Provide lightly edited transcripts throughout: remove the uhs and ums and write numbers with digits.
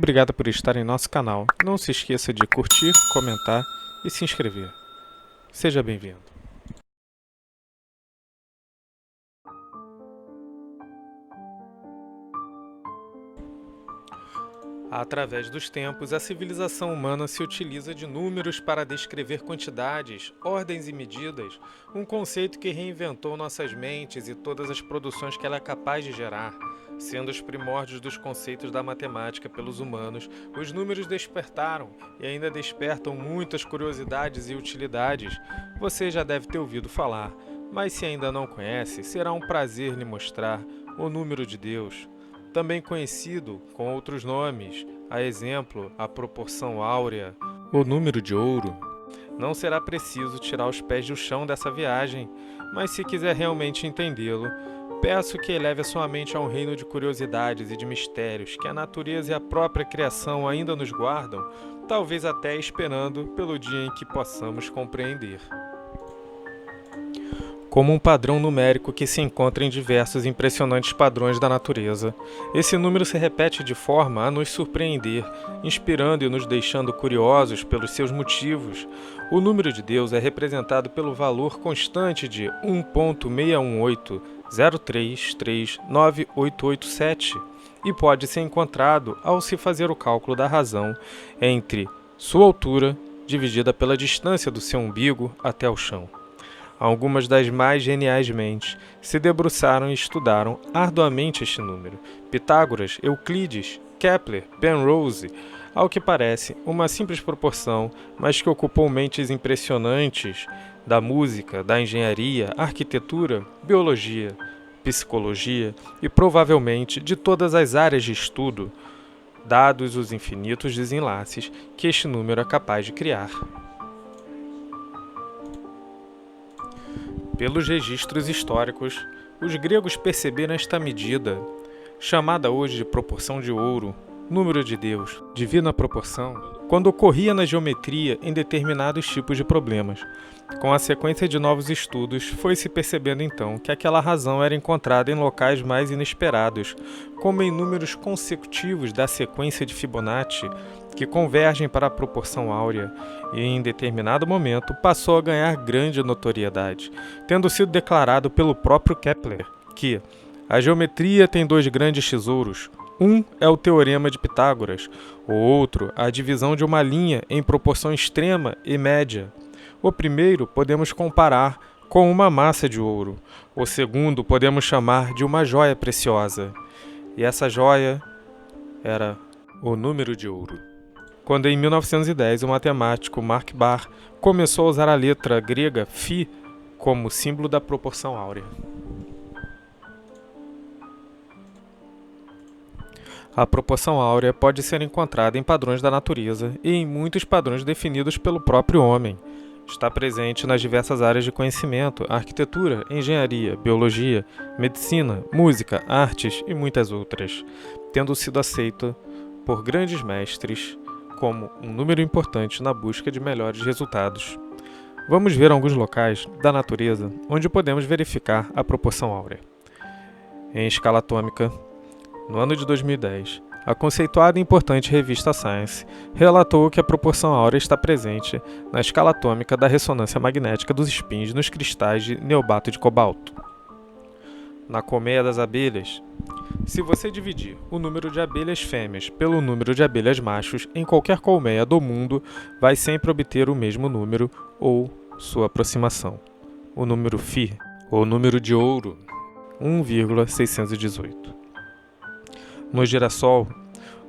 obrigado por estar em nosso canal. Não se esqueça de curtir, comentar e se inscrever. Seja bem-vindo. Através dos tempos, a civilização humana se utiliza de números para descrever quantidades, ordens e medidas, um conceito que reinventou nossas mentes e todas as produções que ela é capaz de gerar. Sendo os primórdios dos conceitos da matemática pelos humanos, os números despertaram e ainda despertam muitas curiosidades e utilidades. Você já deve ter ouvido falar, mas se ainda não conhece, será um prazer lhe mostrar o número de Deus. Também conhecido com outros nomes, a exemplo, a proporção áurea, o número de ouro. Não será preciso tirar os pés do chão dessa viagem, mas se quiser realmente entendê-lo, peço que eleve a sua mente a um reino de curiosidades e de mistérios que a natureza e a própria criação ainda nos guardam, talvez até esperando pelo dia em que possamos compreender. Como um padrão numérico que se encontra em diversos e impressionantes padrões da natureza, esse número se repete de forma a nos surpreender, inspirando e nos deixando curiosos pelos seus motivos. O número de Deus é representado pelo valor constante de 1.61803398887 e pode ser encontrado ao se fazer o cálculo da razão entre sua altura dividida pela distância do seu umbigo até o chão. Algumas das mais geniais mentes se debruçaram e estudaram arduamente este número. Pitágoras, Euclides, Kepler, Penrose, ao que parece, uma simples proporção, mas que ocupou mentes impressionantes da música, da engenharia, arquitetura, biologia, psicologia e provavelmente de todas as áreas de estudo, dados os infinitos desenlaces que este número é capaz de criar. Pelos registros históricos, os gregos perceberam esta medida, chamada hoje de proporção de ouro, número de Deus, divina proporção, quando ocorria na geometria em determinados tipos de problemas. Com a sequência de novos estudos, foi-se percebendo então que aquela razão era encontrada em locais mais inesperados, como em números consecutivos da sequência de Fibonacci, que convergem para a proporção áurea, e em determinado momento passou a ganhar grande notoriedade, tendo sido declarado pelo próprio Kepler que a geometria tem dois grandes tesouros. Um é o teorema de Pitágoras, o outro a divisão de uma linha em proporção extrema e média. O primeiro podemos comparar com uma massa de ouro, o segundo podemos chamar de uma joia preciosa, e essa joia era o número de ouro. Quando em 1910 o matemático Mark Barr começou a usar a letra grega φ como símbolo da proporção áurea. A proporção áurea pode ser encontrada em padrões da natureza e em muitos padrões definidos pelo próprio homem. Está presente nas diversas áreas de conhecimento, arquitetura, engenharia, biologia, medicina, música, artes e muitas outras, tendo sido aceito por grandes mestres como um número importante na busca de melhores resultados. Vamos ver alguns locais da natureza onde podemos verificar a proporção áurea. Em escala atômica, no ano de 2010, a conceituada e importante revista Science relatou que a proporção áurea está presente na escala atômica da ressonância magnética dos spins nos cristais de neobato de cobalto. Na colmeia das abelhas, se você dividir o número de abelhas fêmeas pelo número de abelhas machos em qualquer colmeia do mundo, vai sempre obter o mesmo número ou sua aproximação. O número φ, ou número de ouro, 1,618. No girassol,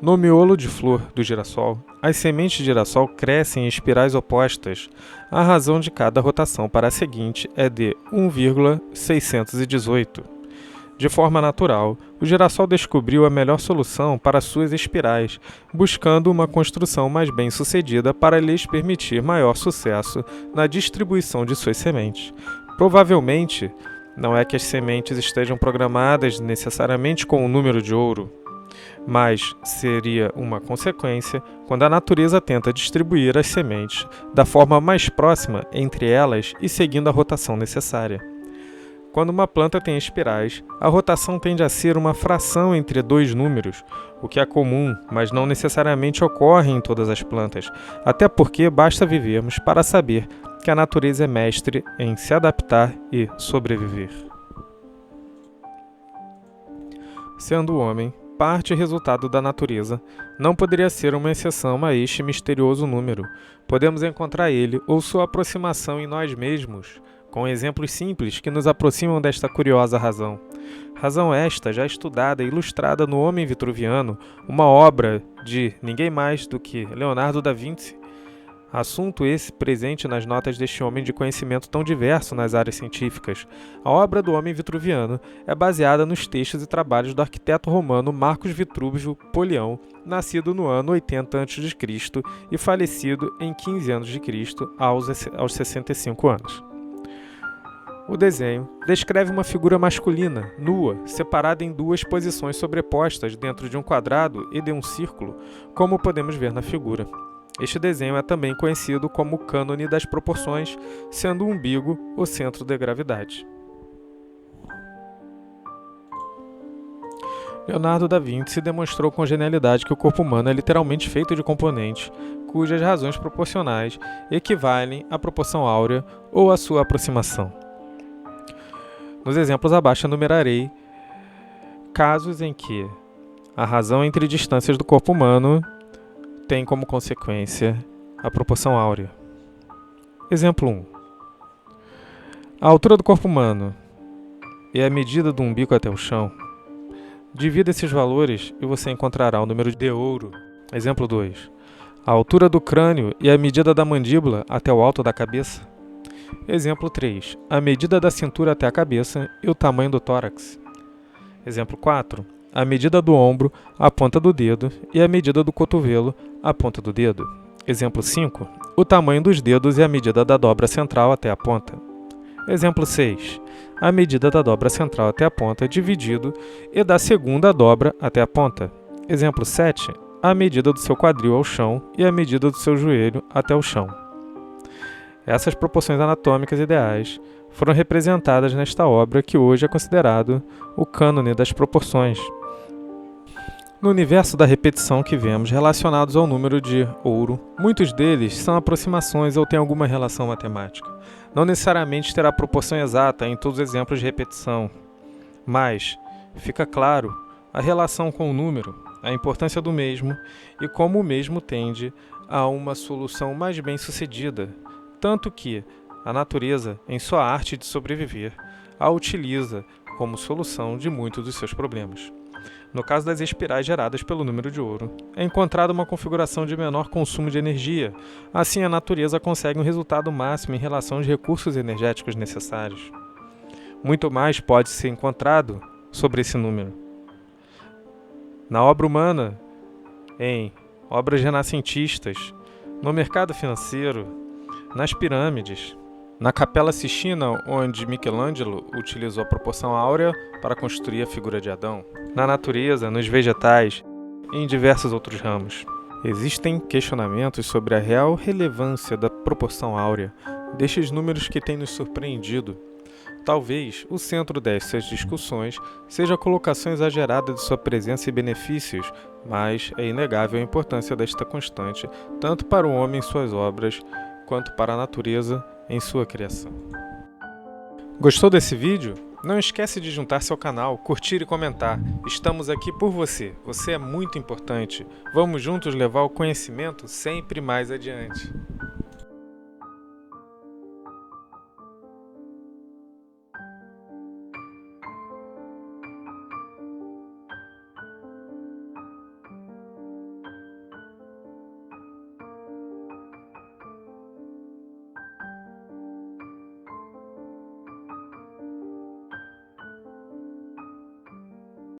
no miolo de flor do girassol, as sementes de girassol crescem em espirais opostas. A razão de cada rotação para a seguinte é de 1,618. De forma natural, o girassol descobriu a melhor solução para suas espirais, buscando uma construção mais bem-sucedida para lhes permitir maior sucesso na distribuição de suas sementes. Provavelmente, não é que as sementes estejam programadas necessariamente com o número de ouro, mas seria uma consequência quando a natureza tenta distribuir as sementes da forma mais próxima entre elas e seguindo a rotação necessária. Quando uma planta tem espirais, a rotação tende a ser uma fração entre dois números, o que é comum, mas não necessariamente ocorre em todas as plantas, até porque basta vivermos para saber que a natureza é mestre em se adaptar e sobreviver. Sendo o homem parte e resultado da natureza, não poderia ser uma exceção a este misterioso número. Podemos encontrar ele ou sua aproximação em nós mesmos, com exemplos simples que nos aproximam desta curiosa razão. Razão esta já estudada e ilustrada no Homem Vitruviano, uma obra de ninguém mais do que Leonardo da Vinci. Assunto esse presente nas notas deste homem de conhecimento tão diverso nas áreas científicas. A obra do Homem Vitruviano é baseada nos textos e trabalhos do arquiteto romano Marcus Vitruvio Polião, nascido no ano 80 a.C. e falecido em 15 a.C. aos 65 anos. O desenho descreve uma figura masculina, nua, separada em duas posições sobrepostas dentro de um quadrado e de um círculo, como podemos ver na figura. Este desenho é também conhecido como cânone das proporções, sendo o umbigo o centro da gravidade. Leonardo da Vinci demonstrou com genialidade que o corpo humano é literalmente feito de componentes, cujas razões proporcionais equivalem à proporção áurea ou à sua aproximação. Nos exemplos abaixo enumerarei casos em que a razão entre distâncias do corpo humano tem como consequência a proporção áurea. Exemplo 1. A altura do corpo humano e a medida do umbigo até o chão. Divida esses valores e você encontrará o número de ouro. Exemplo 2. A altura do crânio e a medida da mandíbula até o alto da cabeça. Exemplo 3. A medida da cintura até a cabeça e o tamanho do tórax. Exemplo 4. A medida do ombro, a ponta do dedo, e a medida do cotovelo, a ponta do dedo. Exemplo 5. O tamanho dos dedos e a medida da dobra central até a ponta. Exemplo 6. A medida da dobra central até a ponta dividido e da segunda dobra até a ponta. Exemplo 7. A medida do seu quadril ao chão e a medida do seu joelho até o chão. Essas proporções anatômicas ideais foram representadas nesta obra que hoje é considerado o cânone das proporções. No universo da repetição que vemos relacionados ao número de ouro, muitos deles são aproximações ou têm alguma relação matemática. Não necessariamente terá proporção exata em todos os exemplos de repetição, mas fica claro a relação com o número, a importância do mesmo e como o mesmo tende a uma solução mais bem-sucedida, tanto que a natureza, em sua arte de sobreviver, a utiliza como solução de muitos dos seus problemas. No caso das espirais geradas pelo número de ouro, é encontrada uma configuração de menor consumo de energia. Assim, a natureza consegue um resultado máximo em relação aos recursos energéticos necessários. Muito mais pode ser encontrado sobre esse número. Na obra humana, em obras renascentistas, no mercado financeiro, nas pirâmides, na Capela Sistina, onde Michelangelo utilizou a proporção áurea para construir a figura de Adão, na natureza, nos vegetais e em diversos outros ramos. Existem questionamentos sobre a real relevância da proporção áurea, destes números que têm nos surpreendido. Talvez o centro dessas discussões seja a colocação exagerada de sua presença e benefícios, mas é inegável a importância desta constante, tanto para o homem em suas obras, quanto para a natureza em sua criação. Gostou desse vídeo? Não esquece de juntar-se ao canal, curtir e comentar. Estamos aqui por você. Você é muito importante. Vamos juntos levar o conhecimento sempre mais adiante.